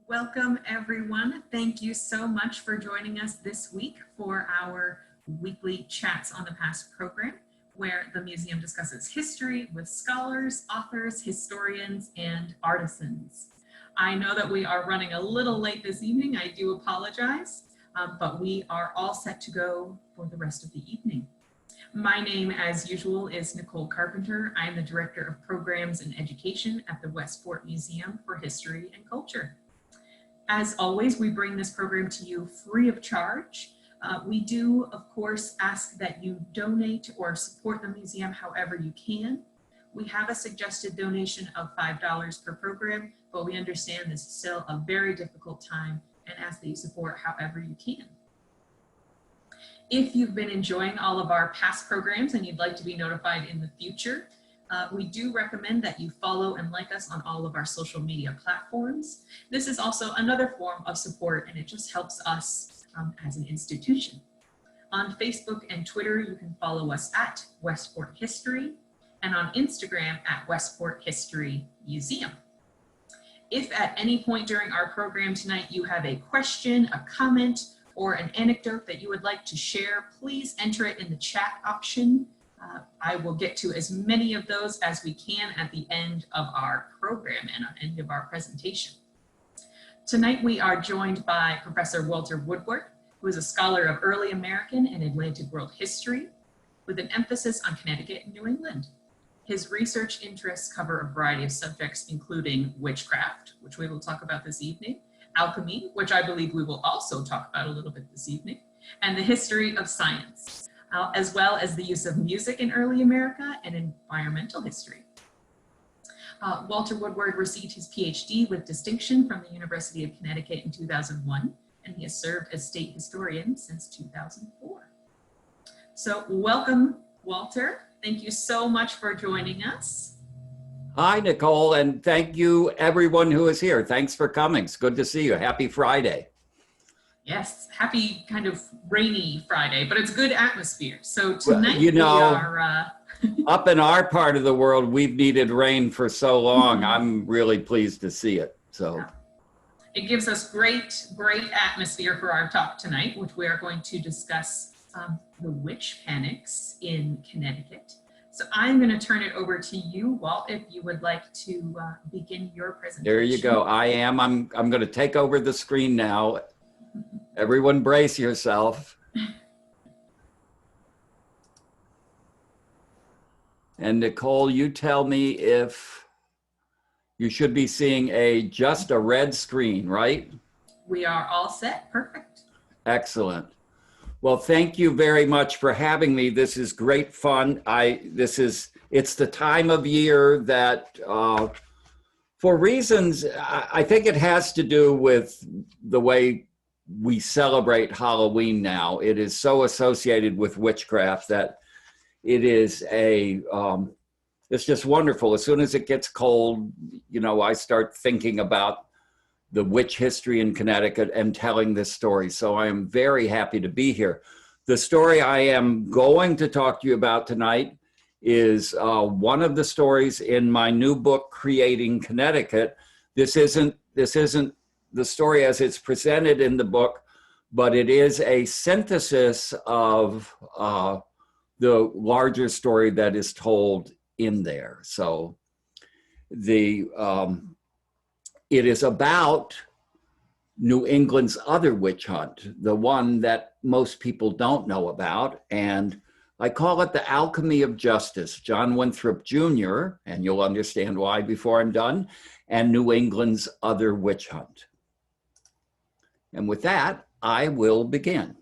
Welcome, everyone. Thank you so much for joining us this week for our weekly Chats on the Past program, where the museum discusses history with scholars, authors, historians, and artisans. I know that we are running a little late this evening. I do apologize, but we are all set to go for the rest of the evening. My name, as usual, is Nicole Carpenter. I'm the Director of Programs and Education at the Westport Museum for History and Culture. As always, we bring this program to you free of charge. We do, of course, ask that you donate or support the museum however you can. We have a suggested donation of $5 per program, but we understand this is still a very difficult time and ask that you support however you can. If you've been enjoying all of our past programs and you'd like to be notified in the future, we do recommend that you follow and like us on all of our social media platforms. This is also another form of support, and it just helps us as an institution. On Facebook and Twitter, you can follow us at Westport History, and on Instagram at Westport History Museum. If at any point during our program tonight you have a question, a comment, or an anecdote that you would like to share, please enter it in the chat option. I will get to as many of those as we can at the end of our program and at the end of our presentation. Tonight we are joined by Professor Walt Woodward, who is a scholar of early American and Atlantic world history with an emphasis on Connecticut and New England. His research interests cover a variety of subjects, including witchcraft, which we will talk about this evening, alchemy, which I believe we will also talk about a little bit this evening, and the history of science, as well as the use of music in early America and environmental history. Walter Woodward received his PhD with distinction from the University of Connecticut in 2001, and he has served as state historian since 2004. So welcome, Walter. Thank you so much for joining us. Hi, Nicole, and thank you everyone who is here. Thanks for coming. It's good to see you. Happy Friday. Yes, happy kind of rainy Friday, but it's good atmosphere. So tonight well, you know, we are... up in our part of the world, we've needed rain for so long. I'm really pleased to see it. So yeah. It gives us great atmosphere for our talk tonight, which we are going to discuss the witch panics in Connecticut. So I'm going to turn it over to you, Walt, if you would like to begin your presentation. There you go. I'm going to take over the screen now. Everyone brace yourself. And Nicole, you tell me if you should be seeing just a red screen, right? We are all set. Perfect. Excellent. Well, thank you very much for having me. This is great fun. It's the time of year that, for reasons, I think it has to do with the way we celebrate Halloween now. It is so associated with witchcraft that it is it's just wonderful. As soon as it gets cold, you know, I start thinking about the witch history in Connecticut and telling this story. So I am very happy to be here. The story I am going to talk to you about tonight is one of the stories in my new book, Creating Connecticut. This isn't the story as it's presented in the book, but it is a synthesis of the larger story that is told in there. So it is about New England's other witch hunt, the one that most people don't know about. And I call it the Alchemy of Justice, John Winthrop Jr., and you'll understand why before I'm done, and New England's other witch hunt. And with that, I will begin.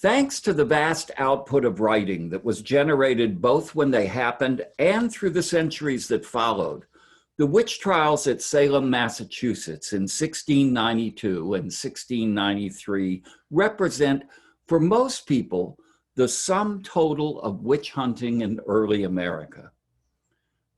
Thanks to the vast output of writing that was generated both when they happened and through the centuries that followed, the witch trials at Salem, Massachusetts in 1692 and 1693 represent, for most people, the sum total of witch hunting in early America.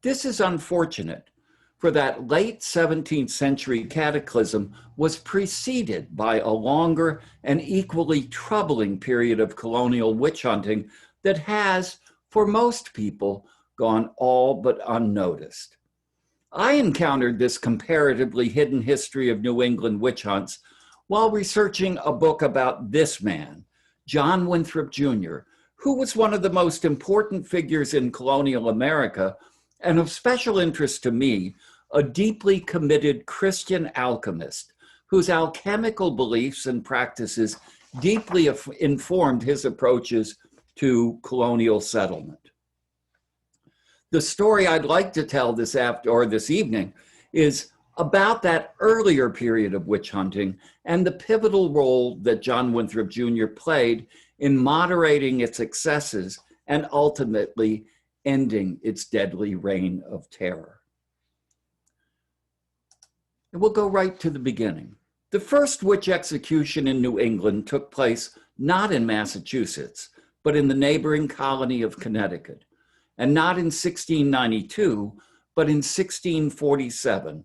This is unfortunate, for that late 17th century cataclysm was preceded by a longer and equally troubling period of colonial witch hunting that has, for most people, gone all but unnoticed. I encountered this comparatively hidden history of New England witch hunts while researching a book about this man, John Winthrop Jr., who was one of the most important figures in colonial America and of special interest to me, a deeply committed Christian alchemist whose alchemical beliefs and practices deeply informed his approaches to colonial settlement. The story I'd like to tell this evening is about that earlier period of witch hunting and the pivotal role that John Winthrop Jr. played in moderating its excesses and ultimately ending its deadly reign of terror. And we'll go right to the beginning. The first witch execution in New England took place not in Massachusetts, but in the neighboring colony of Connecticut, and not in 1692, but in 1647,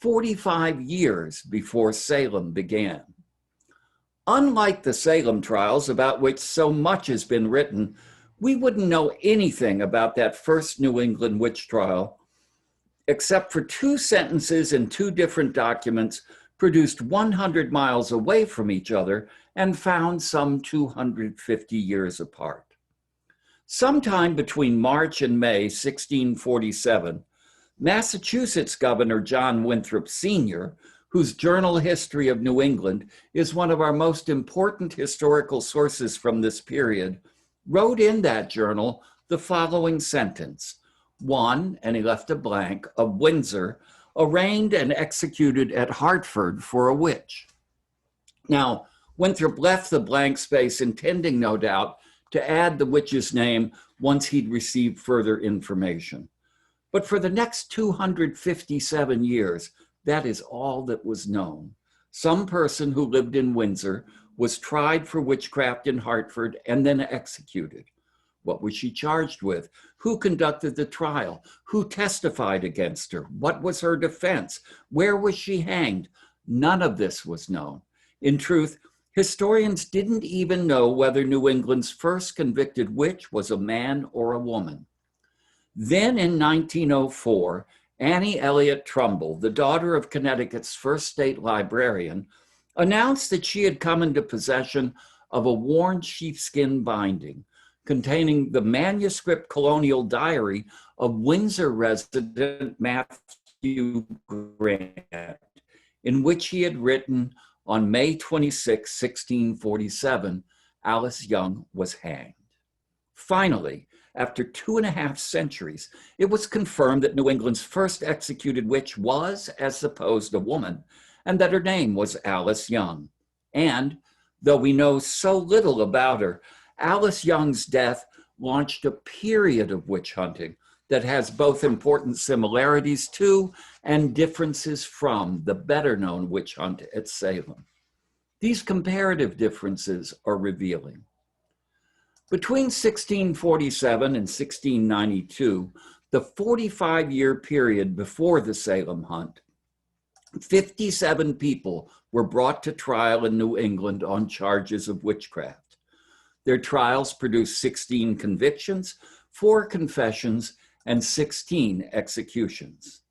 45 years before Salem began. Unlike the Salem trials, about which so much has been written, we wouldn't know anything about that first New England witch trial, except for 2 sentences in 2 different documents produced 100 miles away from each other and found some 250 years apart. Sometime between March and May 1647, Massachusetts Governor John Winthrop Sr., whose Journal History of New England is one of our most important historical sources from this period, wrote in that journal the following sentence: one, and he left a blank, of Windsor, arraigned and executed at Hartford for a witch. Now, Winthrop left the blank space intending, no doubt, to add the witch's name once he'd received further information. But for the next 257 years, that is all that was known. Some person who lived in Windsor was tried for witchcraft in Hartford and then executed. What was she charged with? Who conducted the trial? Who testified against her? What was her defense? Where was she hanged? None of this was known. In truth, historians didn't even know whether New England's first convicted witch was a man or a woman. Then in 1904, Annie Elliott Trumbull, the daughter of Connecticut's first state librarian, announced that she had come into possession of a worn sheepskin binding containing the manuscript colonial diary of Windsor resident Matthew Grant, in which he had written, on May 26, 1647, Alice Young was hanged. Finally, after 2.5 centuries, it was confirmed that New England's first executed witch was, as supposed, a woman, and that her name was Alice Young. And, though we know so little about her, Alice Young's death launched a period of witch hunting that has both important similarities to and differences from the better-known witch hunt at Salem. These comparative differences are revealing. Between 1647 and 1692, the 45-year period before the Salem hunt, 57 people were brought to trial in New England on charges of witchcraft. Their trials produced 16 convictions, 4 confessions, and 16 executions.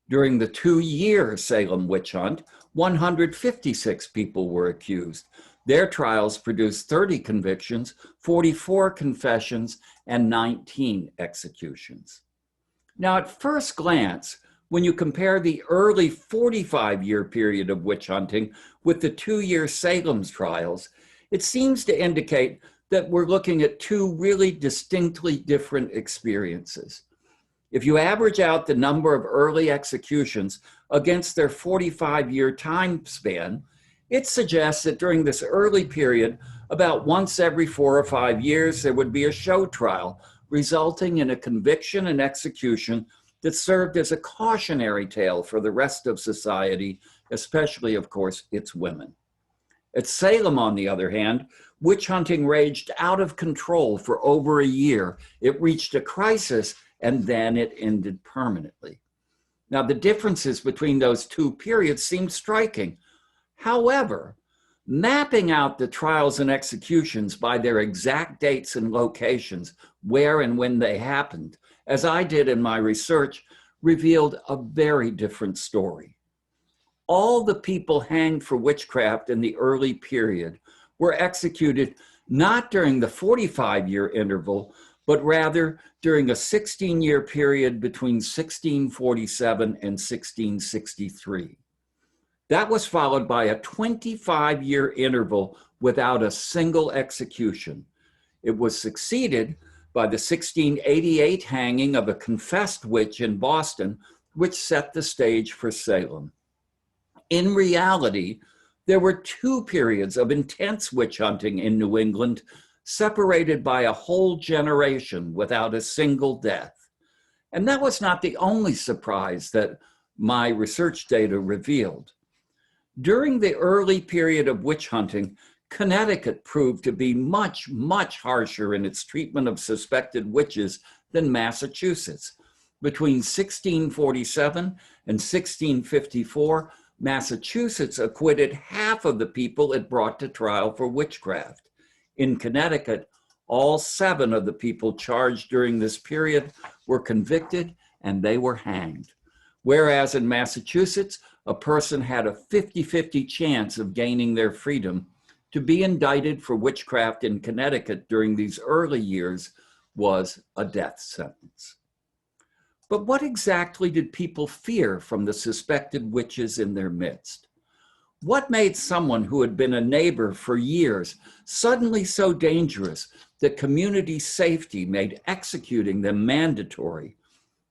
During the 2-year Salem witch hunt, 156 people were accused. Their trials produced 30 convictions, 44 confessions, and 19 executions. Now, at first glance, when you compare the early 45-year period of witch hunting with the 2-year Salem's trials, it seems to indicate that we're looking at 2 really distinctly different experiences. If you average out the number of early executions against their 45-year time span, it suggests that during this early period, about once every 4 or 5 years, there would be a show trial, resulting in a conviction and execution that served as a cautionary tale for the rest of society, especially, of course, its women. At Salem, on the other hand, witch hunting raged out of control for over a year. It reached a crisis, and then it ended permanently. Now, the differences between those 2 periods seem striking. However, mapping out the trials and executions by their exact dates and locations, where and when they happened, as I did in my research, revealed a very different story. All the people hanged for witchcraft in the early period were executed not during the 45-year interval, but rather during a 16-year period between 1647 and 1663. That was followed by a 25-year interval without a single execution. It was succeeded by the 1688 hanging of a confessed witch in Boston, which set the stage for Salem. In reality, there were two periods of intense witch hunting in New England, separated by a whole generation without a single death. And that was not the only surprise that my research data revealed. During the early period of witch hunting, Connecticut proved to be much, much harsher in its treatment of suspected witches than Massachusetts. Between 1647 and 1654, Massachusetts acquitted half of the people it brought to trial for witchcraft. In Connecticut, all 7 of the people charged during this period were convicted and they were hanged. Whereas in Massachusetts, a person had a 50-50 chance of gaining their freedom. To be indicted for witchcraft in Connecticut during these early years was a death sentence. But what exactly did people fear from the suspected witches in their midst? What made someone who had been a neighbor for years suddenly so dangerous that community safety made executing them mandatory?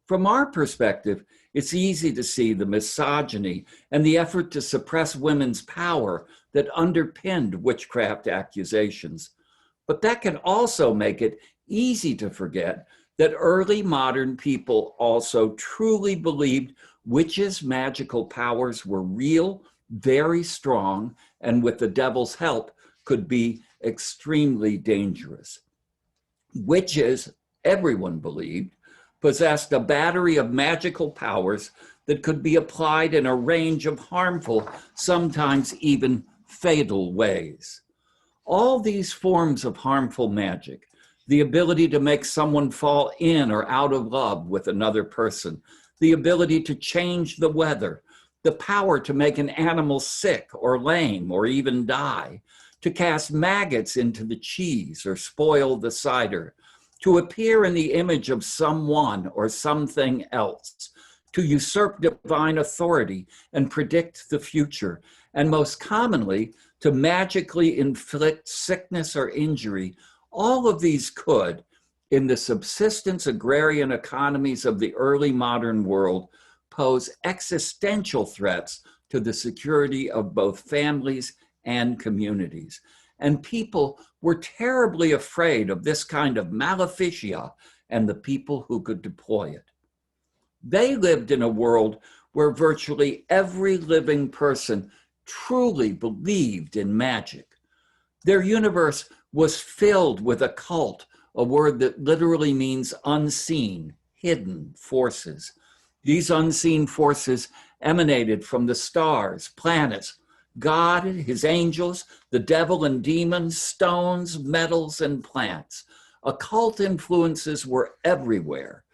From our perspective, it's easy to see the misogyny and the effort to suppress women's power that underpinned witchcraft accusations. But that can also make it easy to forget that early modern people also truly believed witches' magical powers were real, very strong, and with the devil's help could be extremely dangerous. Witches, everyone believed, possessed a battery of magical powers that could be applied in a range of harmful, sometimes even fatal ways. All these forms of harmful magic, the ability to make someone fall in or out of love with another person, the ability to change the weather, the power to make an animal sick or lame or even die, to cast maggots into the cheese or spoil the cider, to appear in the image of someone or something else, to usurp divine authority and predict the future, and most commonly, to magically inflict sickness or injury. All of these could, in the subsistence agrarian economies of the early modern world, pose existential threats to the security of both families and communities. And people were terribly afraid of this kind of maleficia and the people who could deploy it. They lived in a world where virtually every living person truly believed in magic. Their universe was filled with occult, a word that literally means unseen, hidden forces. These unseen forces emanated from the stars, planets, God, his angels, the devil and demons, stones, metals, and plants. Occult influences were everywhere.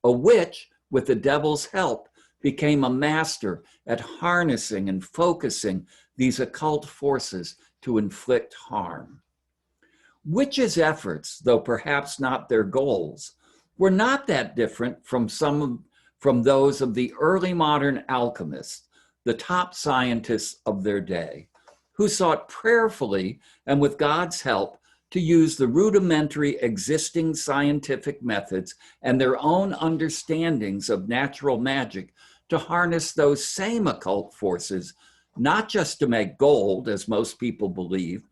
A witch, with the devil's help, became a master at harnessing and focusing these occult forces to inflict harm. Witches' efforts, though perhaps not their goals, were not that different from those of the early modern alchemists, the top scientists of their day, who sought prayerfully and with God's help to use the rudimentary existing scientific methods and their own understandings of natural magic to harness those same occult forces, not just to make gold, as most people believe,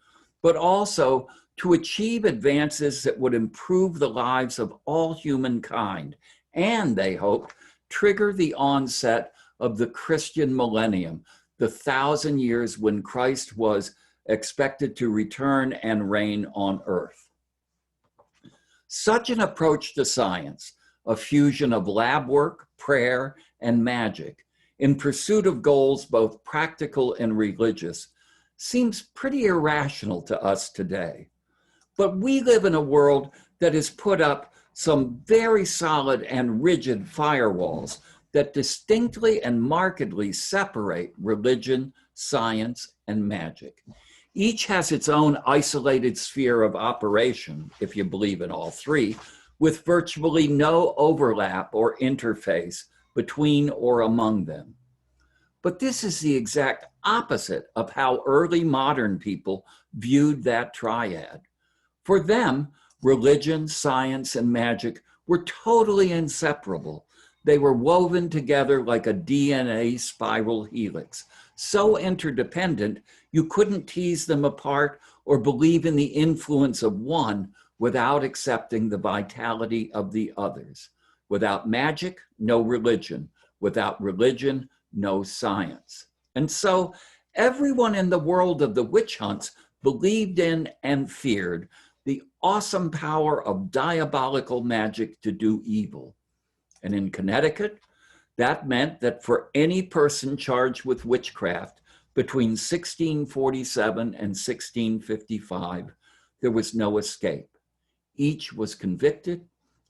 but also to achieve advances that would improve the lives of all humankind, and, they hoped, trigger the onset of the Christian millennium, the 1,000 years when Christ was expected to return and reign on earth. Such an approach to science, a fusion of lab work, prayer, and magic, in pursuit of goals both practical and religious, seems pretty irrational to us today. But we live in a world that has put up some very solid and rigid firewalls that distinctly and markedly separate religion, science, and magic. Each has its own isolated sphere of operation, if you believe in all three, with virtually no overlap or interface between or among them. But this is the exact opposite of how early modern people viewed that triad. For them, religion, science, and magic were totally inseparable. They were woven together like a DNA spiral helix, so interdependent you couldn't tease them apart or believe in the influence of one without accepting the vitality of the others. Without magic, no religion. Without religion, no science. And so everyone in the world of the witch hunts believed in and feared the awesome power of diabolical magic to do evil. And in Connecticut, that meant that for any person charged with witchcraft between 1647 and 1655, there was no escape. Each was convicted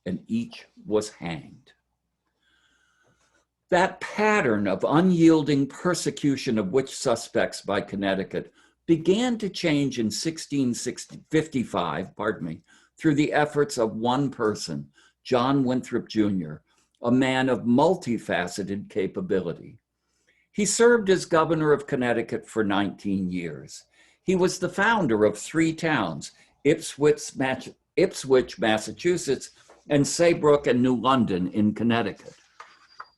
and each was hanged. That pattern of unyielding persecution of witch suspects by Connecticut began to change in 1655, through the efforts of one person, John Winthrop Jr., a man of multifaceted capability. He served as governor of Connecticut for 19 years. He was the founder of 3 towns, Ipswich, Massachusetts, and Saybrook and New London in Connecticut.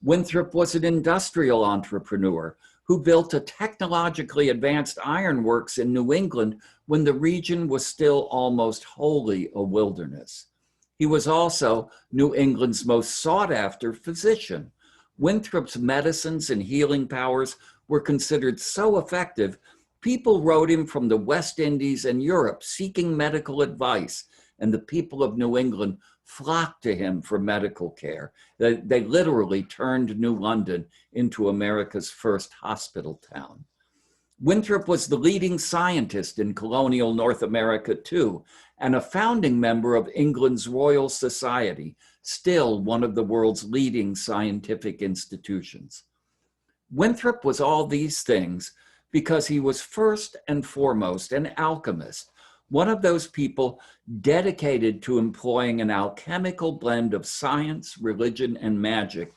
Winthrop was an industrial entrepreneur who built a technologically advanced ironworks in New England when the region was still almost wholly a wilderness. He was also New England's most sought-after physician. Winthrop's medicines and healing powers were considered so effective, people wrote him from the West Indies and Europe seeking medical advice, and the people of New England flocked to him for medical care. They literally turned New London into America's first hospital town. Winthrop was the leading scientist in colonial North America too, and a founding member of England's Royal Society, still one of the world's leading scientific institutions. Winthrop was all these things because he was first and foremost an alchemist, one of those people dedicated to employing an alchemical blend of science, religion, and magic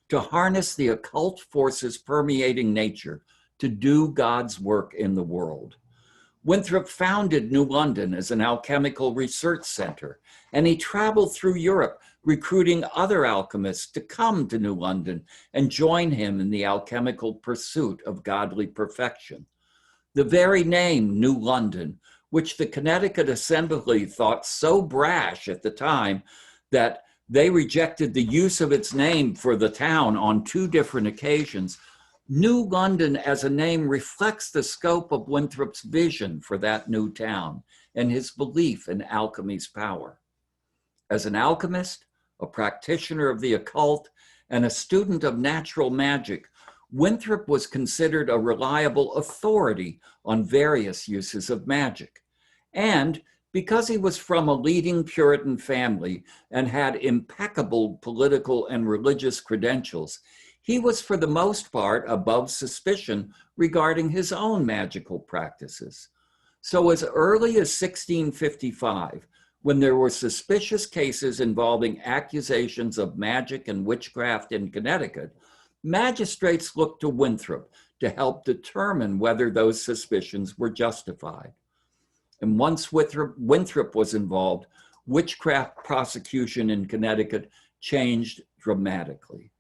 to harness the occult forces permeating nature to do God's work in the world. Winthrop founded New London as an alchemical research center, and he traveled through Europe recruiting other alchemists to come to New London and join him in the alchemical pursuit of godly perfection. The very name New London, which the Connecticut Assembly thought so brash at the time that they rejected the use of its name for the town on 2 different occasions, New London as a name reflects the scope of Winthrop's vision for that new town and his belief in alchemy's power. As an alchemist, a practitioner of the occult, and a student of natural magic, Winthrop was considered a reliable authority on various uses of magic. And because he was from a leading Puritan family and had impeccable political and religious credentials, he was for the most part above suspicion regarding his own magical practices. So as early as 1655, when there were suspicious cases involving accusations of magic and witchcraft in Connecticut, magistrates looked to Winthrop to help determine whether those suspicions were justified. And once Winthrop was involved, witchcraft prosecution in Connecticut changed dramatically.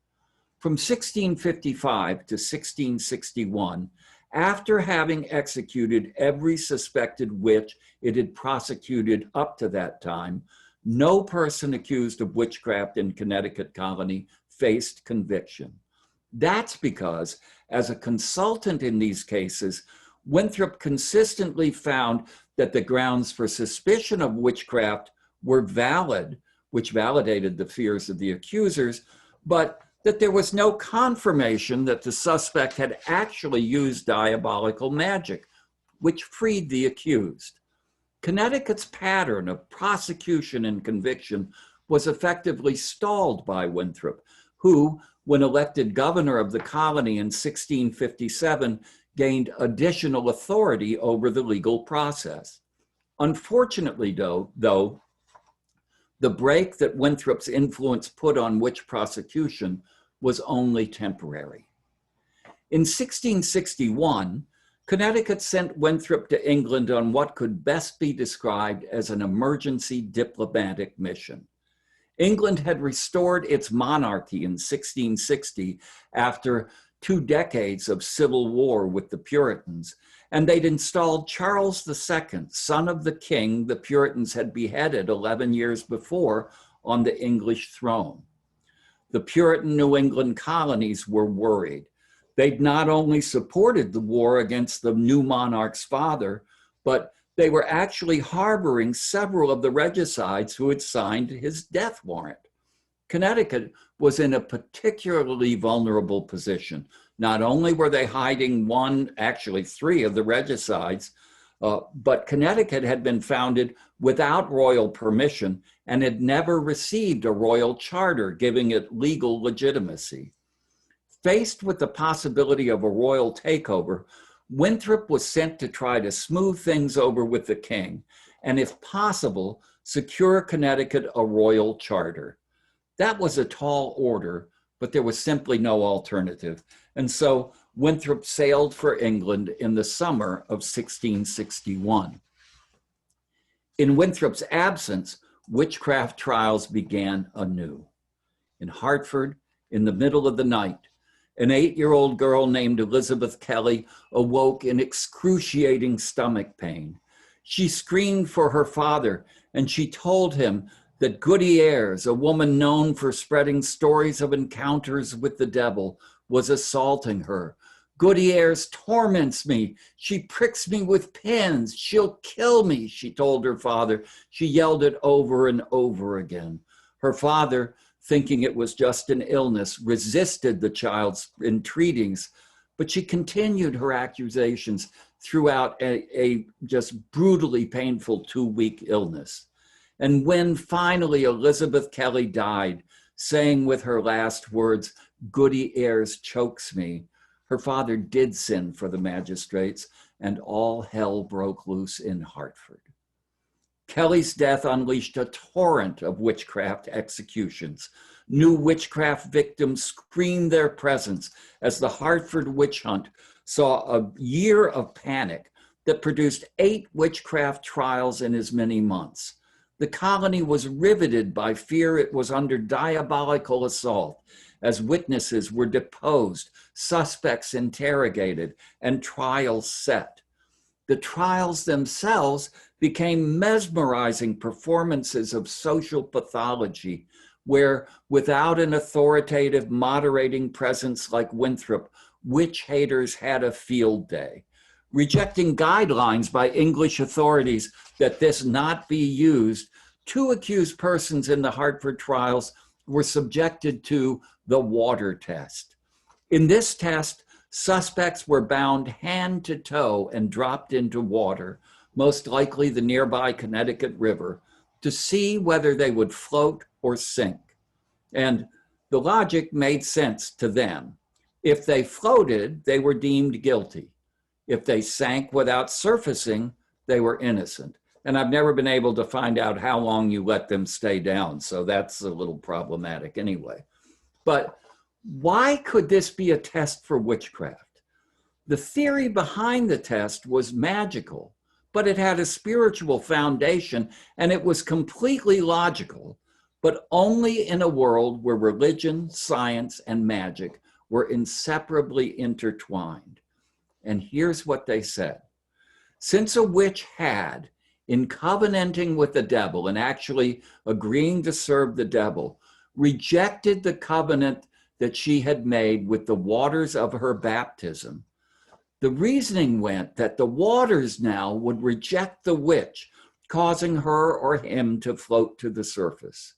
From 1655 to 1661, after having executed every suspected witch it had prosecuted up to that time, no person accused of witchcraft in Connecticut colony faced conviction. That's because, as a consultant in these cases, Winthrop consistently found that the grounds for suspicion of witchcraft were valid, which validated the fears of the accusers, but that there was no confirmation that the suspect had actually used diabolical magic, which freed the accused. Connecticut's pattern of prosecution and conviction was effectively stalled by Winthrop, who, when elected governor of the colony in 1657, gained additional authority over the legal process. Unfortunately, though, the break that Winthrop's influence put on witch prosecution was only temporary. In 1661, Connecticut sent Winthrop to England on what could best be described as an emergency diplomatic mission. England had restored its monarchy in 1660 after 2 decades of civil war with the Puritans, and they'd installed Charles II, son of the king the Puritans had beheaded 11 years before, on the English throne. The Puritan New England colonies were worried. They'd not only supported the war against the new monarch's father, but they were actually harboring several of the regicides who had signed his death warrant. Connecticut was in a particularly vulnerable position. Not only were they hiding 3 of the regicides, but Connecticut had been founded without royal permission and had never received a royal charter giving it legal legitimacy. Faced with the possibility of a royal takeover, Winthrop was sent to try to smooth things over with the king, and if possible, secure Connecticut a royal charter. That was a tall order, but there was simply no alternative. And so Winthrop sailed for England in the summer of 1661. In Winthrop's absence, witchcraft trials began anew. In Hartford, in the middle of the night, an 8-year-old girl named Elizabeth Kelly awoke in excruciating stomach pain. She screamed for her father, and she told him that Goody Ayres, a woman known for spreading stories of encounters with the devil, was assaulting her. Goody Ayres torments me. She pricks me with pins. She'll kill me, she told her father. She yelled it over and over again. Her father, thinking it was just an illness, resisted the child's entreaties, but she continued her accusations throughout a just brutally painful 2-week illness. And when finally Elizabeth Kelly died, saying with her last words, "Goody Ayres chokes me," her father did send for the magistrates, and all hell broke loose in Hartford. Kelly's death unleashed a torrent of witchcraft executions. New witchcraft victims screamed their presence as the Hartford witch hunt saw a year of panic that produced 8 witchcraft trials in as many months. The colony was riveted by fear it was under diabolical assault as witnesses were deposed, suspects interrogated, and trials set. The trials themselves became mesmerizing performances of social pathology where, without an authoritative moderating presence like Winthrop, witch haters had a field day. Rejecting guidelines by English authorities that this not be used, 2 accused persons in the Hartford trials were subjected to the water test. In this test, suspects were bound hand to toe and dropped into water, most likely the nearby Connecticut River, to see whether they would float or sink. And the logic made sense to them. If they floated, they were deemed guilty. If they sank without surfacing, they were innocent. And I've never been able to find out how long you let them stay down, so that's a little problematic anyway. But why could this be a test for witchcraft? The theory behind the test was magical, but it had a spiritual foundation, and it was completely logical, but only in a world where religion, science, and magic were inseparably intertwined. And here's what they said. Since a witch had, in covenanting with the devil and actually agreeing to serve the devil, rejected the covenant that she had made with the waters of her baptism, the reasoning went that the waters now would reject the witch, causing her or him to float to the surface.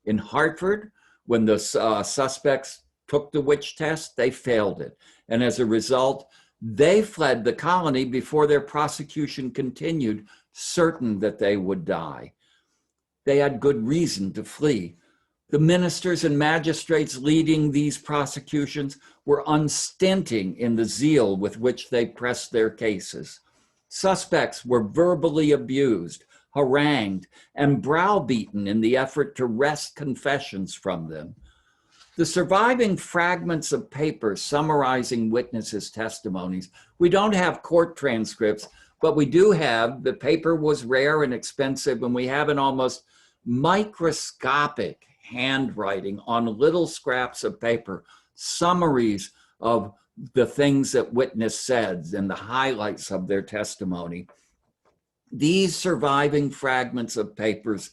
In Hartford, when the suspects took the witch test, they failed it. And as a result, they fled the colony before their prosecution continued, certain that they would die. They had good reason to flee. The ministers and magistrates leading these prosecutions were unstinting in the zeal with which they pressed their cases. Suspects were verbally abused, harangued, and browbeaten in the effort to wrest confessions from them. The surviving fragments of paper summarizing witnesses' testimonies, we don't have court transcripts, but we do have, the paper was rare and expensive, and we have an almost microscopic handwriting on little scraps of paper, summaries of the things that witness said and the highlights of their testimony. These surviving fragments of papers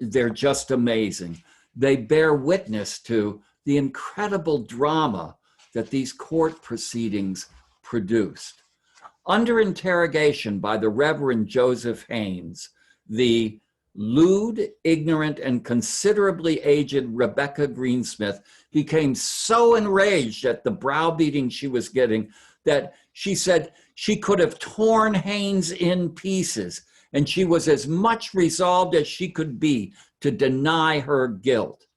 they're just amazing. They bear witness to the incredible drama that these court proceedings produced. Under interrogation by the Reverend Joseph Haynes, the lewd, ignorant, and considerably aged Rebecca Greensmith became so enraged at the browbeating she was getting that she said she could have torn Haynes in pieces, and she was as much resolved as she could be to deny her guilt.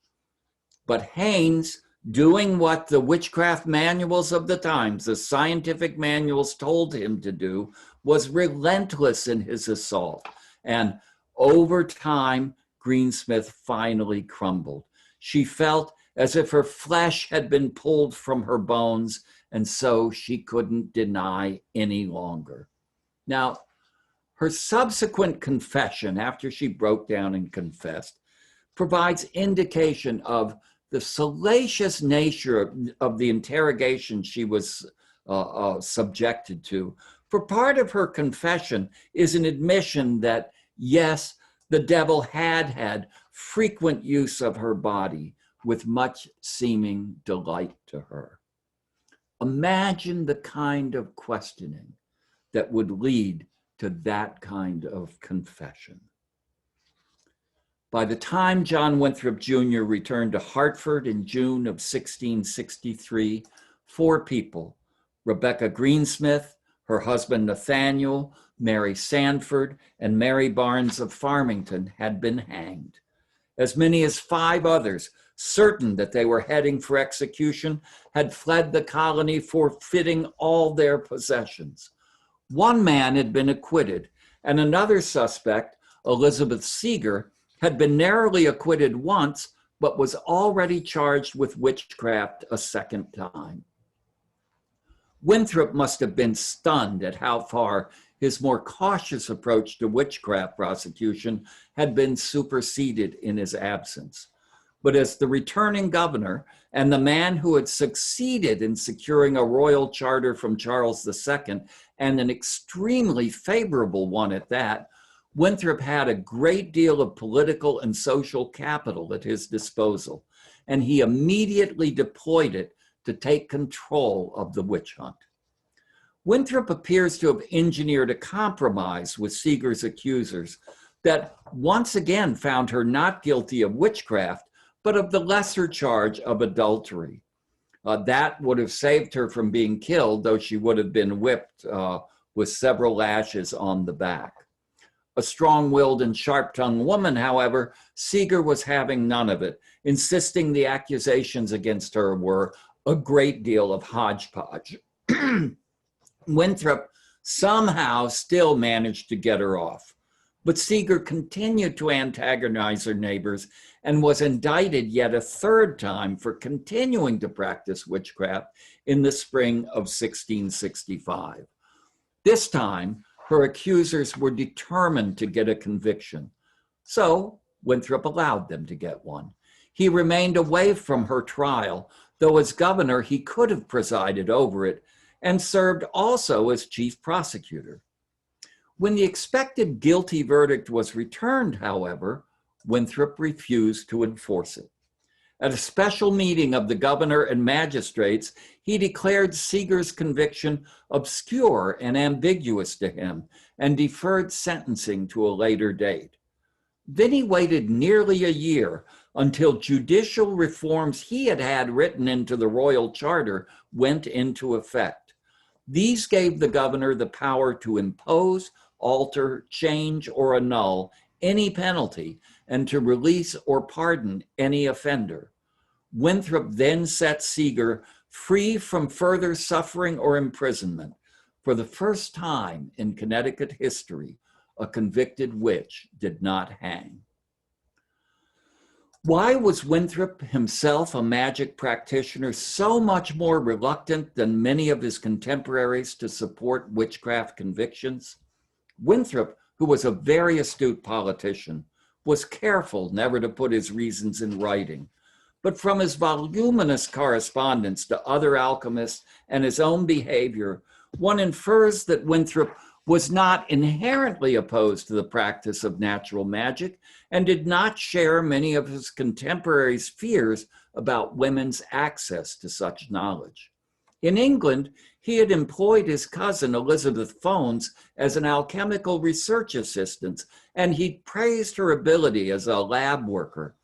But Haynes, doing what the witchcraft manuals of the times, the scientific manuals told him to do, was relentless in his assault. And over time, Greensmith finally crumbled. She felt as if her flesh had been pulled from her bones, and so she couldn't deny any longer. Now, her subsequent confession, after she broke down and confessed, provides indication of the salacious nature of the interrogation she was subjected to. For part of her confession is an admission that, yes, the devil had frequent use of her body with much seeming delight to her. Imagine the kind of questioning that would lead to that kind of confession. By the time John Winthrop Jr. returned to Hartford in June of 1663, 4 people, Rebecca Greensmith, her husband Nathaniel, Mary Sanford, and Mary Barnes of Farmington, had been hanged. As many as 5 others, certain that they were heading for execution, had fled the colony, forfeiting all their possessions. 1 man had been acquitted, and another suspect, Elizabeth Seeger, had been narrowly acquitted once, but was already charged with witchcraft a second time. Winthrop must have been stunned at how far his more cautious approach to witchcraft prosecution had been superseded in his absence. But as the returning governor and the man who had succeeded in securing a royal charter from Charles II, and an extremely favorable one at that, Winthrop had a great deal of political and social capital at his disposal, and he immediately deployed it to take control of the witch hunt. Winthrop appears to have engineered a compromise with Seeger's accusers that once again found her not guilty of witchcraft, but of the lesser charge of adultery. That would have saved her from being killed, though she would have been whipped with several lashes on the back. A strong-willed and sharp-tongued woman, however, Seeger was having none of it, insisting the accusations against her were a great deal of hodgepodge. Winthrop somehow still managed to get her off, but Seeger continued to antagonize her neighbors and was indicted yet a 3rd time for continuing to practice witchcraft in the spring of 1665. This time, her accusers were determined to get a conviction, so Winthrop allowed them to get one. He remained away from her trial, though as governor he could have presided over it, and served also as chief prosecutor. When the expected guilty verdict was returned, however, Winthrop refused to enforce it. At a special meeting of the governor and magistrates, he declared Seeger's conviction obscure and ambiguous to him and deferred sentencing to a later date. Then he waited nearly a year until judicial reforms he had written into the royal charter went into effect. These gave the governor the power to impose, alter, change, or annul any penalty, and to release or pardon any offender. Winthrop then set Seeger free from further suffering or imprisonment. For the first time in Connecticut history, a convicted witch did not hang. Why was Winthrop himself a magic practitioner so much more reluctant than many of his contemporaries to support witchcraft convictions? Winthrop, who was a very astute politician, was careful never to put his reasons in writing. But from his voluminous correspondence to other alchemists and his own behavior, one infers that Winthrop was not inherently opposed to the practice of natural magic and did not share many of his contemporaries' fears about women's access to such knowledge. In England, he had employed his cousin Elizabeth Phones as an alchemical research assistant, and he praised her ability as a lab worker.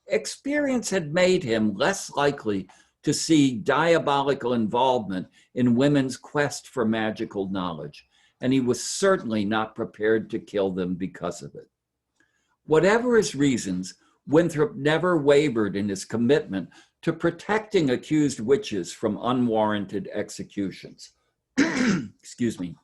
Experience had made him less likely to see diabolical involvement in women's quest for magical knowledge, and he was certainly not prepared to kill them because of it. Whatever his reasons, Winthrop never wavered in his commitment to protecting accused witches from unwarranted executions. Excuse me.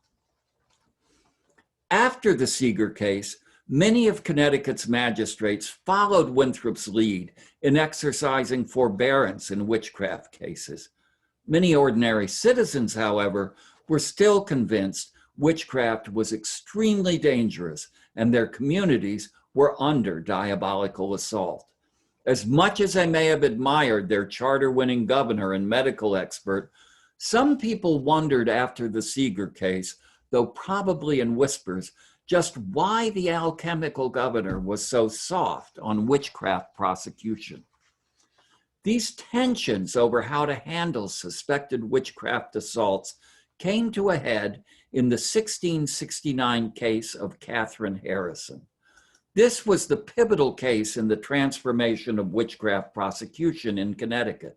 After the Seeger case, many of Connecticut's magistrates followed Winthrop's lead in exercising forbearance in witchcraft cases. Many ordinary citizens, however, were still convinced witchcraft was extremely dangerous and their communities were under diabolical assault. As much as I may have admired their charter-winning governor and medical expert, some people wondered after the Seeger case, though probably in whispers, just why the alchemical governor was so soft on witchcraft prosecution. These tensions over how to handle suspected witchcraft assaults came to a head in the 1669 case of Katherine Harrison. This was the pivotal case in the transformation of witchcraft prosecution in Connecticut.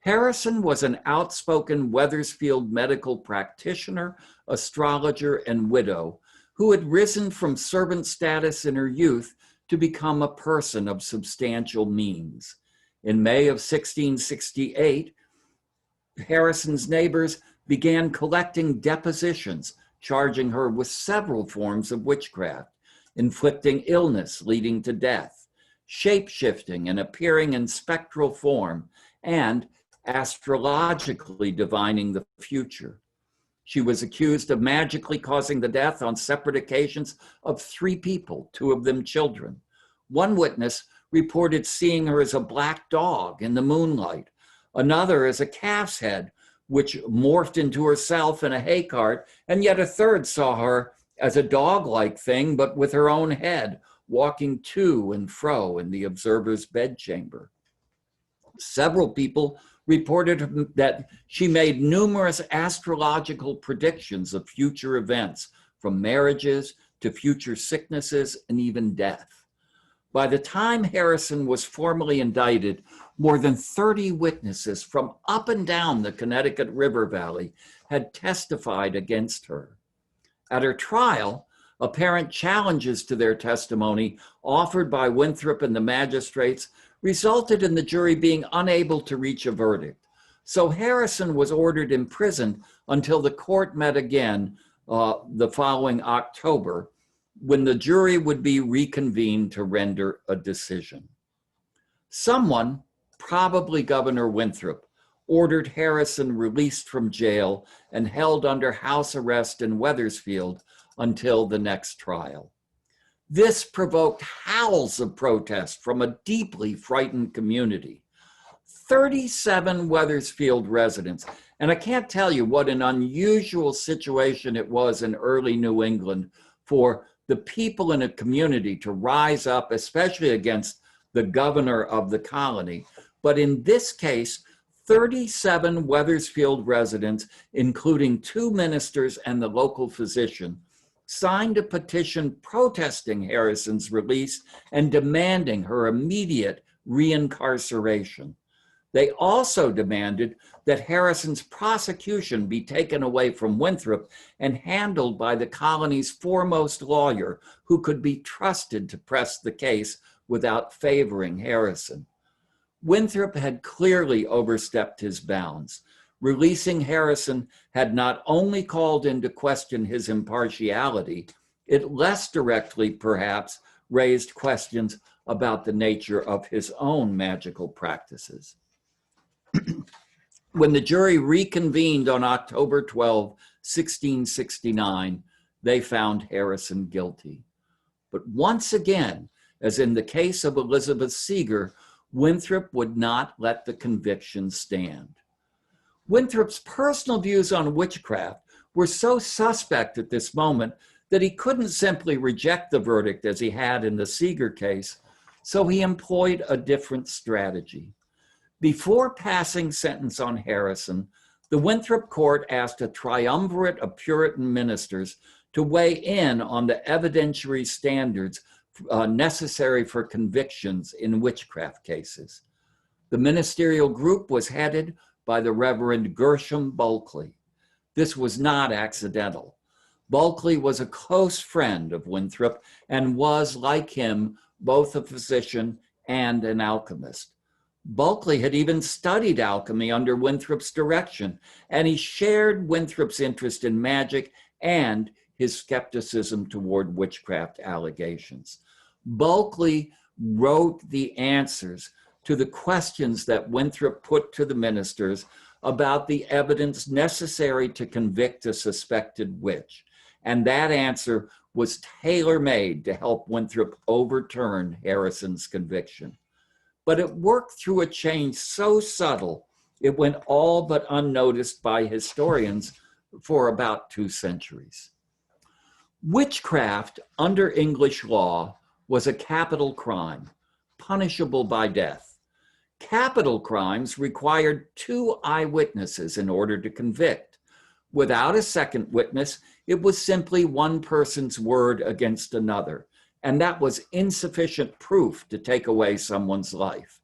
Harrison was an outspoken Wethersfield medical practitioner, astrologer, and widow who had risen from servant status in her youth to become a person of substantial means. In May of 1668, Harrison's neighbors began collecting depositions, charging her with several forms of witchcraft, inflicting illness leading to death, shape-shifting and appearing in spectral form, and astrologically divining the future. She was accused of magically causing the death on separate occasions of 3 people, 2 of them children. One witness reported seeing her as a black dog in the moonlight, another as a calf's head, which morphed into herself in a hay cart, and yet a third saw her as a dog-like thing, but with her own head, walking to and fro in the observer's bedchamber. Several people reported that she made numerous astrological predictions of future events, from marriages to future sicknesses and even death. By the time Harrison was formally indicted, more than 30 witnesses from up and down the Connecticut River Valley had testified against her. At her trial, apparent challenges to their testimony offered by Winthrop and the magistrates resulted in the jury being unable to reach a verdict. So Harrison was ordered imprisoned until the court met again the following October, when the jury would be reconvened to render a decision. Someone, probably Governor Winthrop, ordered Harrison released from jail and held under house arrest in Wethersfield until the next trial. This provoked howls of protest from a deeply frightened community. 37 Wethersfield residents, and I can't tell you what an unusual situation it was in early New England for the people in a community to rise up, especially against the governor of the colony. But in this case, 37 Wethersfield residents, including 2 ministers and the local physician, signed a petition protesting Harrison's release and demanding her immediate reincarceration. They also demanded that Harrison's prosecution be taken away from Winthrop and handled by the colony's foremost lawyer, who could be trusted to press the case without favoring Harrison. Winthrop had clearly overstepped his bounds. Releasing Harrison had not only called into question his impartiality, it less directly, perhaps, raised questions about the nature of his own magical practices. When the jury reconvened on October 12, 1669, they found Harrison guilty. But once again, as in the case of Elizabeth Seeger, Winthrop would not let the conviction stand. Winthrop's personal views on witchcraft were so suspect at this moment that he couldn't simply reject the verdict as he had in the Seeger case, so he employed a different strategy. Before passing sentence on Harrison, the Winthrop court asked a triumvirate of Puritan ministers to weigh in on the evidentiary standards necessary for convictions in witchcraft cases. The ministerial group was headed by the Reverend Gershom Bulkeley. This was not accidental. Bulkeley was a close friend of Winthrop and was, like him, both a physician and an alchemist. Bulkeley had even studied alchemy under Winthrop's direction, and he shared Winthrop's interest in magic and his skepticism toward witchcraft allegations. Bulkeley wrote the answers to the questions that Winthrop put to the ministers about the evidence necessary to convict a suspected witch, and that answer was tailor-made to help Winthrop overturn Harrison's conviction. But it worked through a change so subtle, it went all but unnoticed by historians for about 2 centuries. Witchcraft under English law was a capital crime, punishable by death. Capital crimes required 2 eyewitnesses in order to convict. Without a second witness, it was simply one person's word against another, and that was insufficient proof to take away someone's life.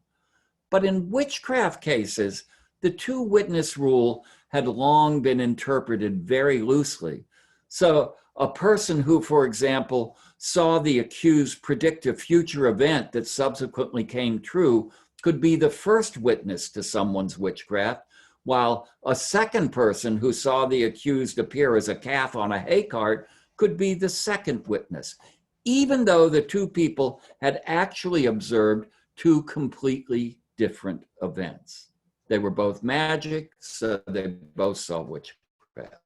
But in witchcraft cases, the 2-witness rule had long been interpreted very loosely. So a person who, for example, saw the accused predict a future event that subsequently came true could be the first witness to someone's witchcraft, while a second person who saw the accused appear as a calf on a hay cart could be the second witness, even though the 2 people had actually observed 2 completely different events. They were both magic, so they both saw witchcraft.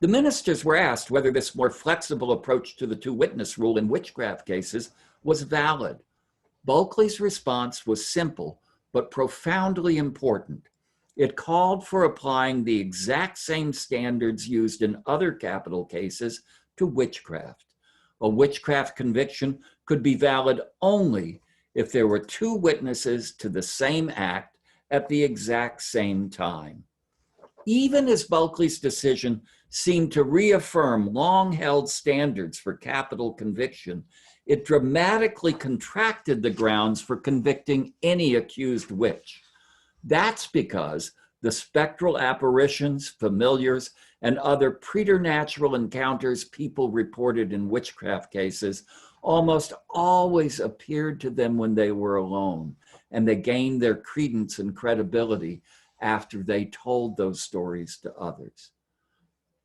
The ministers were asked whether this more flexible approach to the 2-witness rule in witchcraft cases was valid. Bulkeley's response was simple, but profoundly important. It called for applying the exact same standards used in other capital cases to witchcraft. A witchcraft conviction could be valid only if there were 2 witnesses to the same act at the exact same time. Even as Bulkeley's decision seemed to reaffirm long-held standards for capital conviction, it dramatically contracted the grounds for convicting any accused witch. That's because the spectral apparitions, familiars, and other preternatural encounters people reported in witchcraft cases almost always appeared to them when they were alone, and they gained their credence and credibility after they told those stories to others.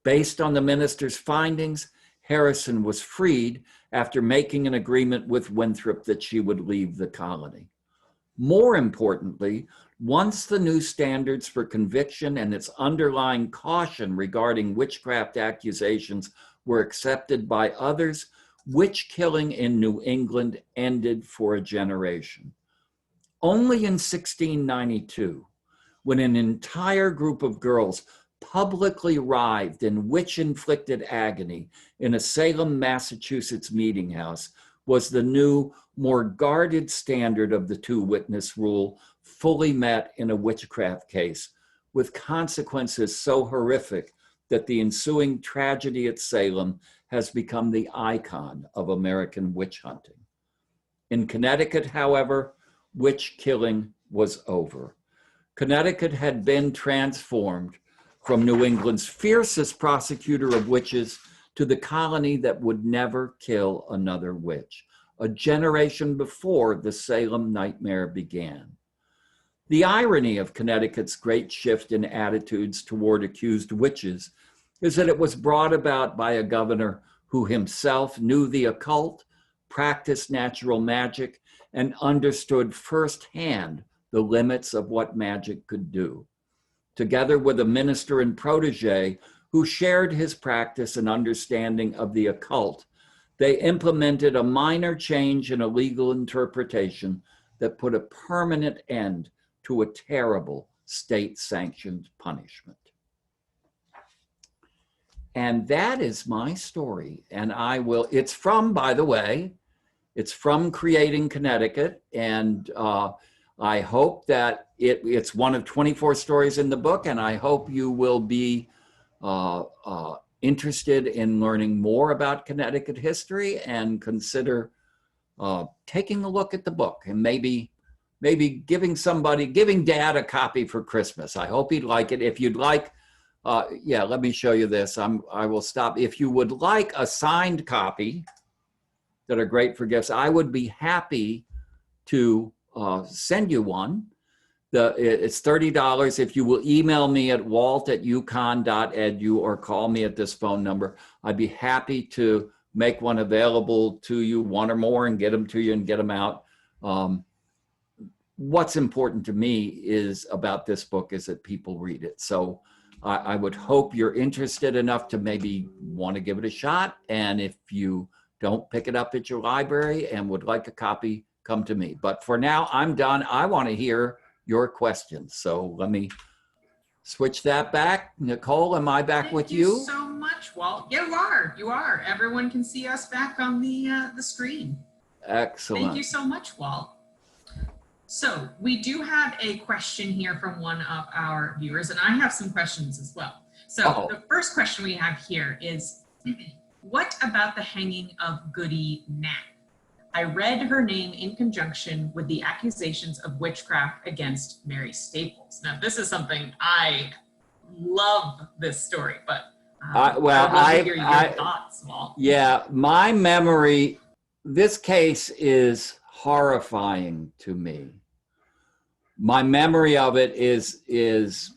Based on the minister's findings, Harrison was freed after making an agreement with Winthrop that she would leave the colony. More importantly, once the new standards for conviction and its underlying caution regarding witchcraft accusations were accepted by others, witch killing in New England ended for a generation. Only in 1692, when an entire group of girls publicly writhed in witch-inflicted agony in a Salem, Massachusetts meeting house, was the new, more guarded standard of the 2-witness rule fully met in a witchcraft case, with consequences so horrific that the ensuing tragedy at Salem has become the icon of American witch hunting. In Connecticut, however, witch killing was over. Connecticut had been transformed from New England's fiercest prosecutor of witches to the colony that would never kill another witch, a generation before the Salem nightmare began. The irony of Connecticut's great shift in attitudes toward accused witches is that it was brought about by a governor who himself knew the occult, practiced natural magic, and understood firsthand the limits of what magic could do. Together with a minister and protege who shared his practice and understanding of the occult, they implemented a minor change in a legal interpretation that put a permanent end to a terrible state-sanctioned punishment. And that is my story. And it's from, by the way, it's from Creating Connecticut. And I hope that it's one of 24 stories in the book. And I hope you will be interested in learning more about Connecticut history and consider taking a look at the book and maybe giving Dad a copy for Christmas. I hope he'd like it. If you'd like, yeah, let me show you this. I will stop. If you would like a signed copy that are great for gifts, I would be happy to send you one. It's $30 if you will email me at walt@uconn.edu or call me at this phone number. I'd be happy to make one available to you, one or more, and get them to you and get them out. What's important to me is about this book is that people read it. So I would hope you're interested enough to maybe want to give it a shot. And if you don't pick it up at your library and would like a copy, come to me. But for now, I'm done. I want to hear your questions. So let me switch that back. Nicole, am I back with you? Thank you so much, Walt. Yeah, you are. Everyone can see us back on the screen. Excellent. Thank you so much, Walt. So we do have a question here from one of our viewers, and I have some questions as well. So the first question we have here is, what about the hanging of Goody Knapp? I read her name in conjunction with the accusations of witchcraft against Mary Staples. Now, this is something I love this story, but I would love to hear your thoughts, Walt. Yeah, my memory, this case is horrifying to me. My memory of it is it's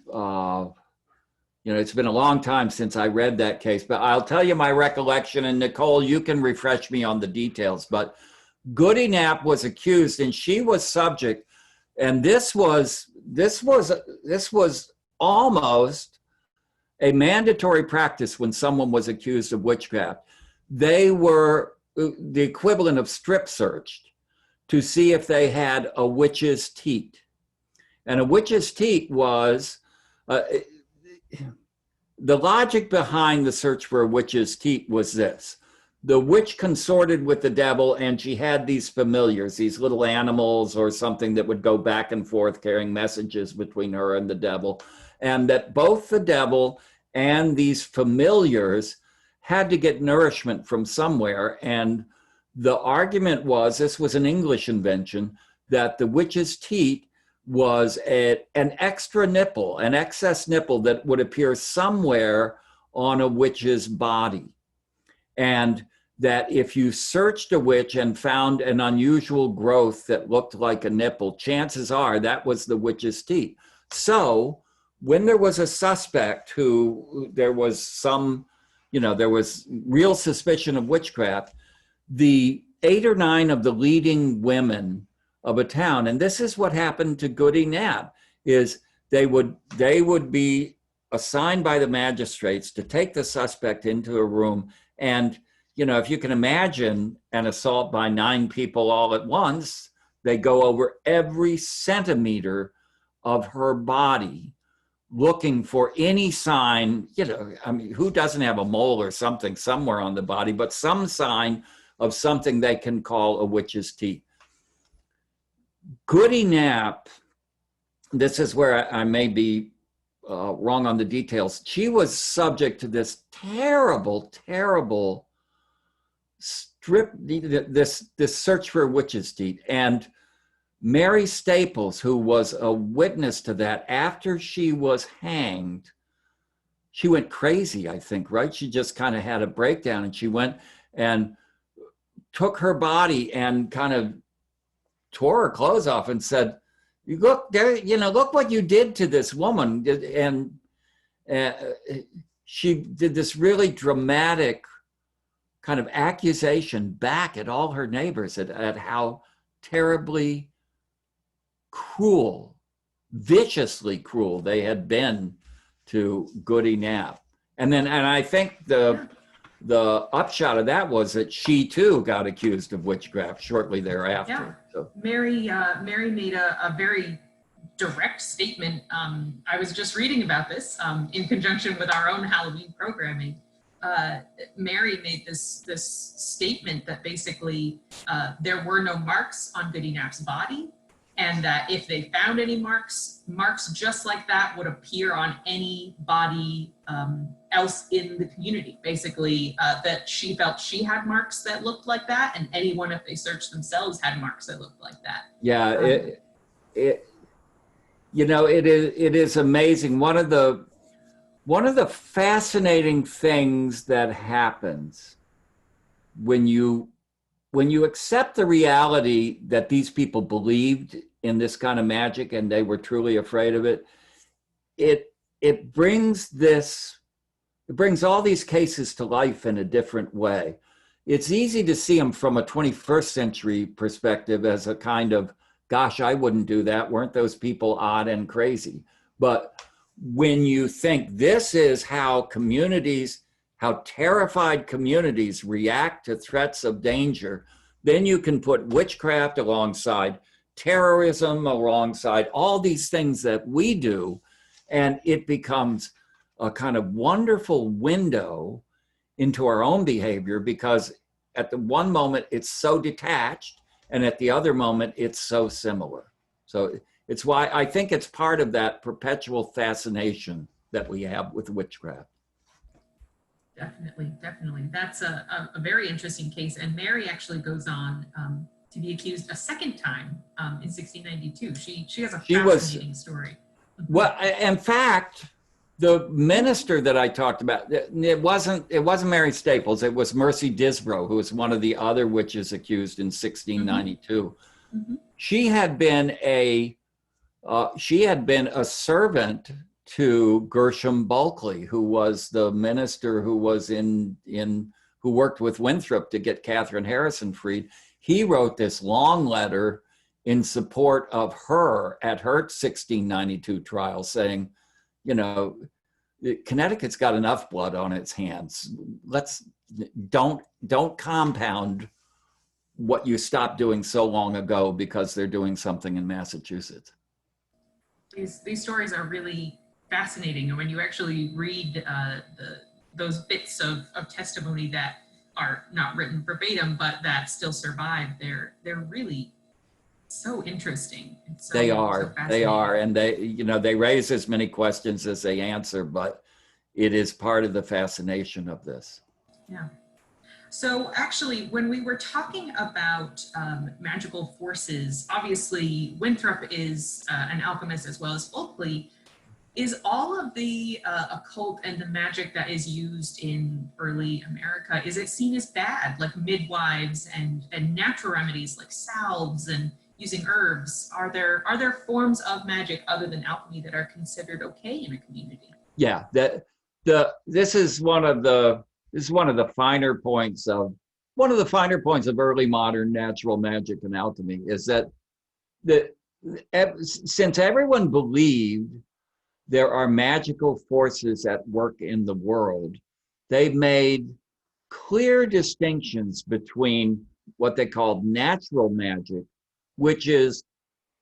been a long time since I read that case, but I'll tell you my recollection, and Nicole, you can refresh me on the details. But Goody Knapp was accused, and she was subject, and this was almost a mandatory practice when someone was accused of witchcraft. They were the equivalent of strip searched to see if they had a witch's teat. And a witch's teat was, the logic behind the search for a witch's teat was this. The witch consorted with the devil, and she had these familiars, these little animals or something that would go back and forth carrying messages between her and the devil. And that both the devil and these familiars had to get nourishment from somewhere. And the argument was, this was an English invention, that the witch's teat was an extra nipple, an excess nipple that would appear somewhere on a witch's body. And that if you searched a witch and found an unusual growth that looked like a nipple, chances are that was the witch's teat. So when there was a suspect who there was there was real suspicion of witchcraft, the 8 or 9 of the leading women of a town, and this is what happened to Goody Knapp, is they would be assigned by the magistrates to take the suspect into a room, and if you can imagine an assault by 9 people all at once, they go over every centimeter of her body looking for any sign, who doesn't have a mole or something somewhere on the body, but some sign of something they can call a witch's teeth. Goody Knapp, this is where I may be wrong on the details. She was subject to this terrible, terrible this search for a witch's teeth. And Mary Staples, who was a witness to that, after she was hanged, she went crazy, I think, right? She just kind of had a breakdown, and she went and took her body and kind of tore her clothes off and said, "You look there, you know, look what you did to this woman." And she did this really dramatic kind of accusation back at all her neighbors at how terribly cruel, viciously cruel they had been to Goody Knapp. And I think the upshot of that was that she too got accused of witchcraft shortly thereafter. Yeah. So. Mary made a very direct statement. I was just reading about this in conjunction with our own Halloween programming. Mary made this statement that basically there were no marks on Goody Knapp's body, and that if they found any marks just like that would appear on any body else in the community. Basically, that she felt she had marks that looked like that, and anyone, if they searched themselves, had marks that looked like that. Yeah, it is amazing. One of the fascinating things that happens when you accept the reality that these people believed in this kind of magic and they were truly afraid of it, it brings all these cases to life in a different way. It's easy to see them from a 21st century perspective as a kind of, gosh, I wouldn't do that. Weren't those people odd and crazy? But when you think this is how terrified communities react to threats of danger, then you can put witchcraft alongside terrorism, alongside all these things that we do, and it becomes a kind of wonderful window into our own behavior, because at the one moment it's so detached, and at the other moment it's so similar. So it's why I think it's part of that perpetual fascination that we have with witchcraft. Definitely. That's a very interesting case. And Mary actually goes on to be accused a second time in 1692. She has a fascinating story. Well, in fact, the minister that I talked about, it wasn't Mary Staples, it was Mercy Disbrow, who was one of the other witches accused in 1692. Mm-hmm. She had been a servant to Gershom Bulkeley, who was the minister who was who worked with Winthrop to get Katherine Harrison freed. He wrote this long letter in support of her at her 1692 trial, saying, you know, Connecticut's got enough blood on its hands. Don't compound what you stopped doing so long ago because they're doing something in Massachusetts. These stories are really fascinating, and when you actually read those bits of testimony that are not written verbatim but that still survive, they're really so interesting. They are, and they raise as many questions as they answer, but it is part of the fascination of this. Yeah. So actually, when we were talking about magical forces, obviously Winthrop is an alchemist as well as Bulkeley. Is all of the occult and the magic that is used in early America, is it seen as bad, like midwives and natural remedies like salves and using herbs? Are there forms of magic other than alchemy that are considered okay in a community? Yeah, this is one of the finer points of early modern natural magic and alchemy, is that since everyone believed there are magical forces at work in the world, they've made clear distinctions between what they called natural magic, which is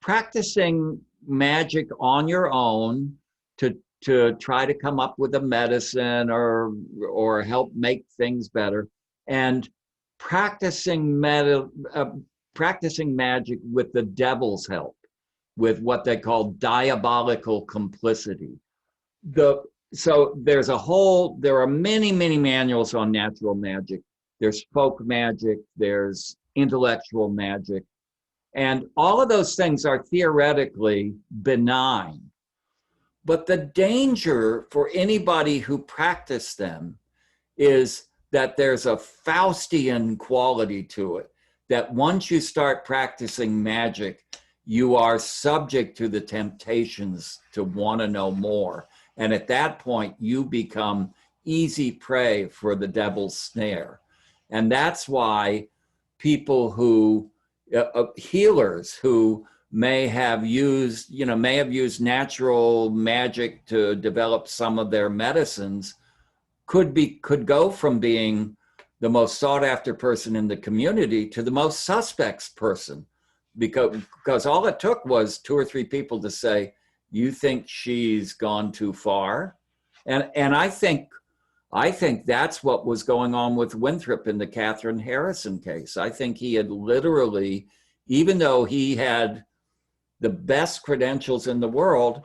practicing magic on your own to try to come up with a medicine or help make things better, and practicing magic with the devil's help, with what they call diabolical complicity. So there are many manuals on natural magic. There's folk magic, there's intellectual magic. And all of those things are theoretically benign. But the danger for anybody who practiced them is that there's a Faustian quality to it, that once you start practicing magic, you are subject to the temptations to want to know more. And at that point, you become easy prey for the devil's snare. And that's why people who, healers who may have used natural magic to develop some of their medicines could go from being the most sought after person in the community to the most suspects person, because all it took was 2 or 3 people to say, you think she's gone too far? And I think that's what was going on with Winthrop in the Katherine Harrison case. I think he had literally, even though he had the best credentials in the world,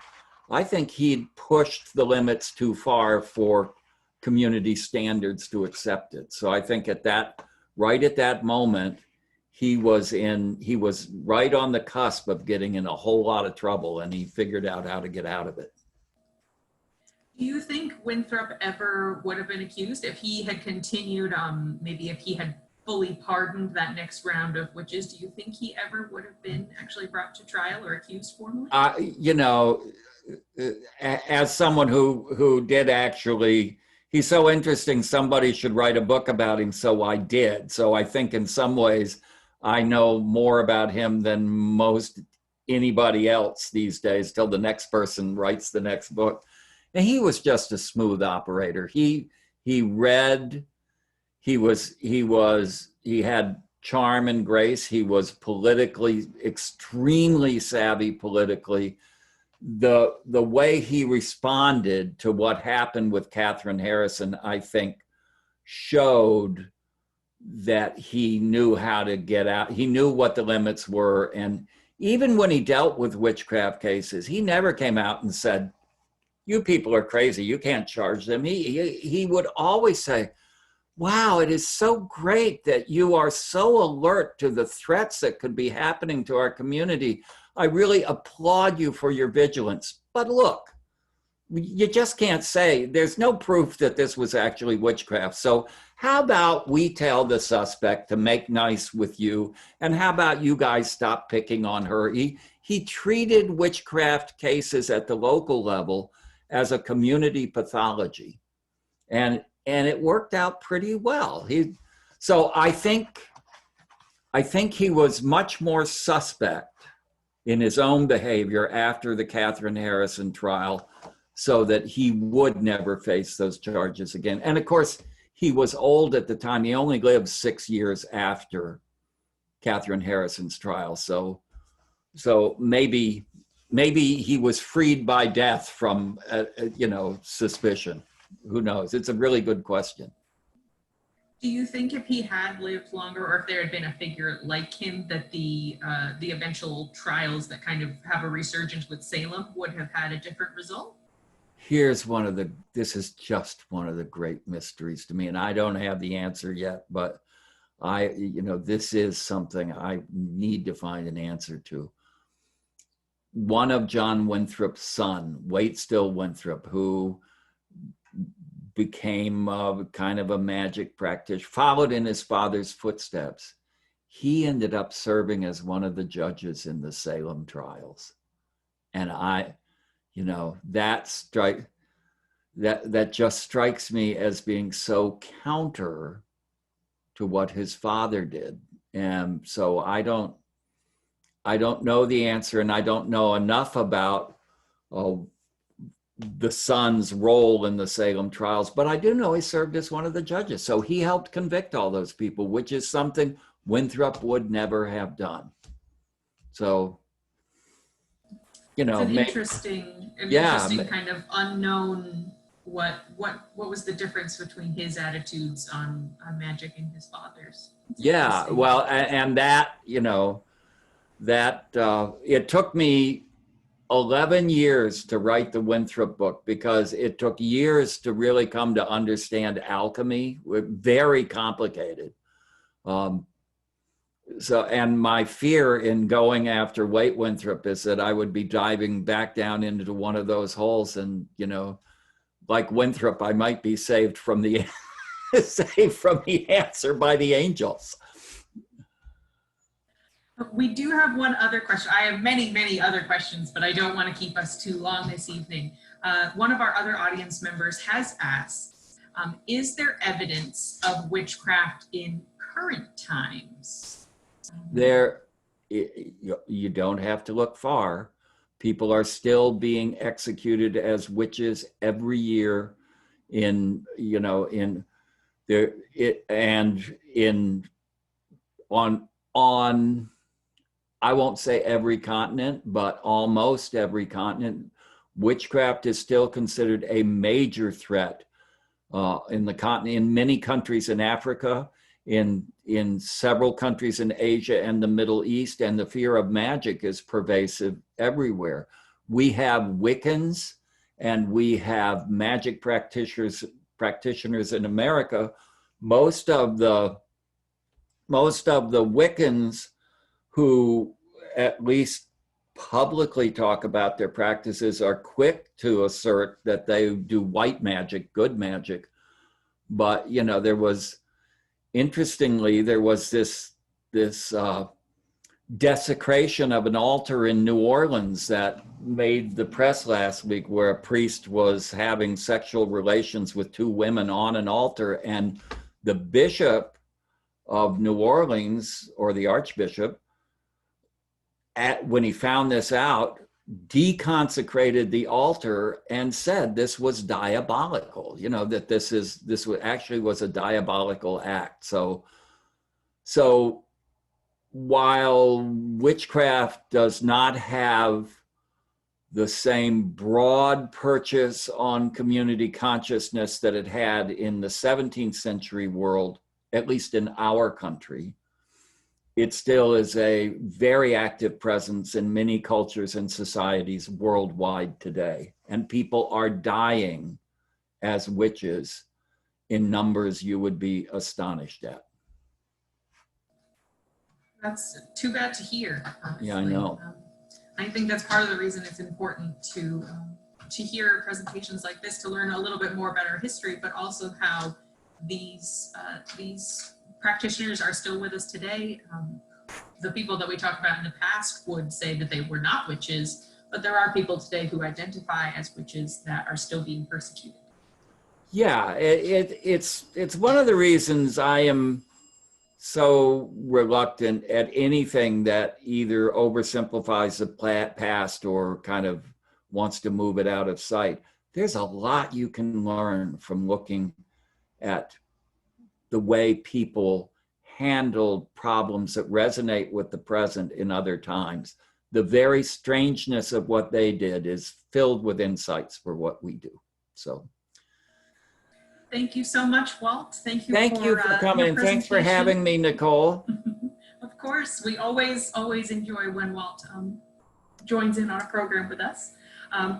I think he'd pushed the limits too far for community standards to accept it. So I think right at that moment, he was right on the cusp of getting in a whole lot of trouble, and he figured out how to get out of it. Do you think Winthrop ever would have been accused if he had continued, maybe if he had fully pardoned that next round of witches? Do you think he ever would have been actually brought to trial or accused formally? As someone who did actually, he's so interesting, somebody should write a book about him, so I did. So I think in some ways, I know more about him than most anybody else these days, till the next person writes the next book. And he was just a smooth operator. He read, he had charm and grace. He was politically extremely savvy politically. The way he responded to what happened with Katherine Harrison, I think, showed that he knew how to get out. He knew what the limits were. And even when he dealt with witchcraft cases, he never came out and said, you people are crazy, you can't charge them. He would always say, wow, it is so great that you are so alert to the threats that could be happening to our community. I really applaud you for your vigilance. But look, you just can't say, there's no proof that this was actually witchcraft. So how about we tell the suspect to make nice with you, and how about you guys stop picking on her? He treated witchcraft cases at the local level as a community pathology. And it worked out pretty well. So I think he was much more suspect in his own behavior after the Katherine Harrison trial, so that he would never face those charges again. And of course, he was old at the time. He only lived 6 years after Katherine Harrison's trial. So maybe he was freed by death from, suspicion. Who knows? It's a really good question. Do you think if he had lived longer, or if there had been a figure like him, that the eventual trials that kind of have a resurgence with Salem would have had a different result? This is just one of the great mysteries to me, and I don't have the answer yet, but this is something I need to find an answer to. One of John Winthrop's son, Waitstill Winthrop, who became kind of a magic practitioner, followed in his father's footsteps. He ended up serving as one of the judges in the Salem trials. And that just strikes me as being so counter to what his father did. And so I don't know the answer, and I don't know enough about the son's role in the Salem trials, but I do know he served as one of the judges. So he helped convict all those people, which is something Winthrop would never have done. So, it's an interesting kind of unknown. What was the difference between his attitudes on magic and his father's? Yeah, well, and that it took me 11 years to write the Winthrop book, because it took years to really come to understand alchemy. Very complicated. So, and my fear in going after Winthrop is that I would be diving back down into one of those holes, and like Winthrop, I might be saved from the saved from the answer by the angels. We do have one other question. I have many, many other questions, but I don't want to keep us too long this evening. One of our other audience members has asked, is there evidence of witchcraft in current times? There, you don't have to look far. People are still being executed as witches every year on I won't say every continent, but almost every continent. Witchcraft is still considered a major threat in the continent, in many countries in Africa, in several countries in Asia and the Middle East, and the fear of magic is pervasive everywhere. We have Wiccans and we have magic practitioners in America. Most of the Wiccans who at least publicly talk about their practices are quick to assert that they do white magic, good magic. But, interestingly, there was this desecration of an altar in New Orleans that made the press last week, where a priest was having sexual relations with two women on an altar, and the bishop of New Orleans, or the archbishop, when he found this out, deconsecrated the altar and said this was diabolical, that this actually was a diabolical act. So while witchcraft does not have the same broad purchase on community consciousness that it had in the 17th century world, at least in our country, it still is a very active presence in many cultures and societies worldwide today. And people are dying as witches in numbers you would be astonished at. That's too bad to hear, honestly. Yeah, I know. I think that's part of the reason it's important to hear presentations like this, to learn a little bit more about our history, but also how these practitioners are still with us today. The people that we talked about in the past would say that they were not witches, but there are people today who identify as witches that are still being persecuted. Yeah, it's one of the reasons I am so reluctant at anything that either oversimplifies the past or kind of wants to move it out of sight. There's a lot you can learn from looking at the way people handled problems that resonate with the present in other times. The very strangeness of what they did is filled with insights for what we do. So thank you so much, Walt. Thank you for coming. Thanks for having me, Nicole. Of course, we always enjoy when Walt joins in on a program with us.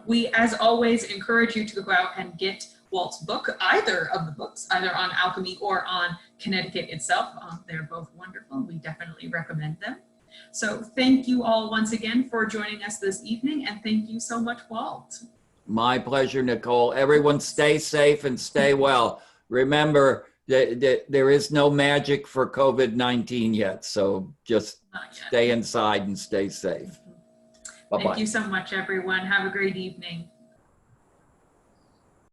We, as always, encourage you to go out and get Walt's book, either of the books, either on alchemy or on Connecticut itself. They're both wonderful. We definitely recommend them. So thank you all once again for joining us this evening, and thank you so much, Walt. My pleasure, Nicole. Everyone stay safe and stay well. Remember, there is no magic for COVID-19 yet, so just stay inside and stay safe. Bye-bye. Thank you so much, everyone. Have a great evening.